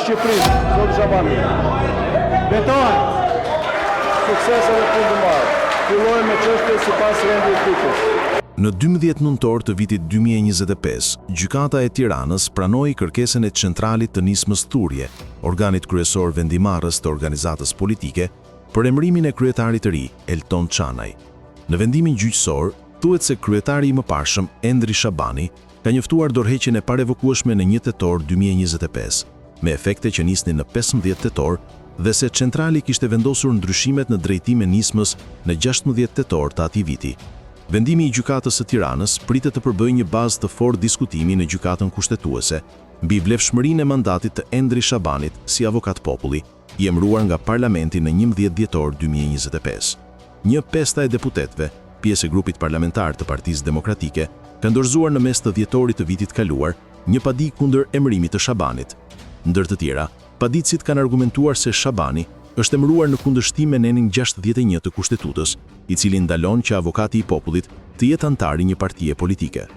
Shqipërisë, zoti Shabani. Betohet. Suksese dhe punë të mbarë. Fillojmë me çështjen sipas rendit të fikës. Në 12 nëntor të vitit 2025, Gjykata e Tiranës pranoi kërkesën e Centralit të Nismës Thurje, organit kryesor vendimarrës të organizatës politike, për emërimin e kryetarit të ri, Elton Çanaj. Në vendimin gjyqësor, thuhet se kryetari i mëparshëm, Endri Shabani, ka njoftuar dorëheqjen e parevokueshme në 1 tetor 2025, me efekte që nisnin në 15 tetor dhe se Centrali kishte vendosur ndryshimet në drejtim e nismës në 16 tetor të atij viti. Vendimi i Gjykatës së Tiranës pritet të përbëjë një bazë të fortë diskutimi në Gjykatën Kushtetuese mbi vlefshmërinë e mandatit të Endri Shabanit si avokat populli, i emëruar nga Parlamenti në 11 dhjetor 2025. Një pesta e deputetëve, pjesë e grupit parlamentar të Partisë Demokratike, ka ndorëzuar në mes të dhjetorit të vitit kaluar një padi kundër emërimit të Shabanit. Ndër të tjera, paditësit kanë argumentuar se Shabani është emëruar në kundërshtim me nenin 61 të Kushtetutës, i cili ndalon që avokati i popullit të jetë antar i një partie politike.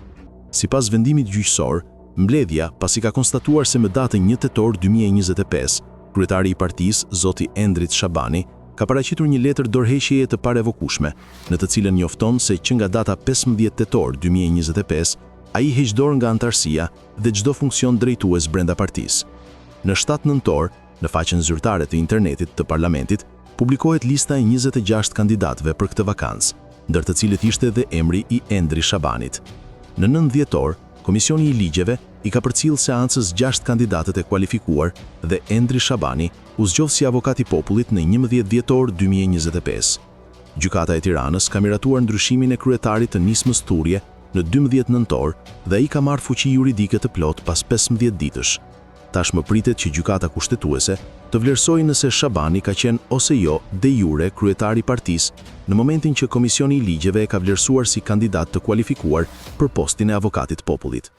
Sipas vendimit gjyqësor, mbledhja, pasi ka konstatuar se më datën 1 tetor 2025, kryetari i partisë, zoti Endrit Shabani, ka paraqitur një letër dorëheqjeje të parevokueshme, në të cilën njofton se që nga data 15 tetor 2025, ai heq dorë nga antarësia dhe çdo funksion drejtues brenda partisë. Në 7 nëntor, në faqen zyrtare të internetit të parlamentit, publikohet lista e 26 kandidatëve për këtë vakancë, ndër të cilët ishte dhe emri i Endri Shabanit. Në 9 dhjetor, Komisioni i Ligjeve i ka përcjellë seancës 6 kandidatët e kualifikuar dhe Endri Shabani u zgjodh si avokat i popullit në 11 dhjetor 2025. Gjykata e Tiranës ka miratuar ndryshimin e kryetarit të Nismës Thurje në 12 nëntor dhe ai ka marrë fuqi juridike të plot pas 15 ditësh. Tashmë pritet që Gjykata Kushtetuese të vlerësojë nëse Shabani ka qenë ose jo de jure kryetari i partisë në momentin që Komisioni i Ligjeve e ka vlerësuar si kandidat të kualifikuar për postin e avokatit popullit.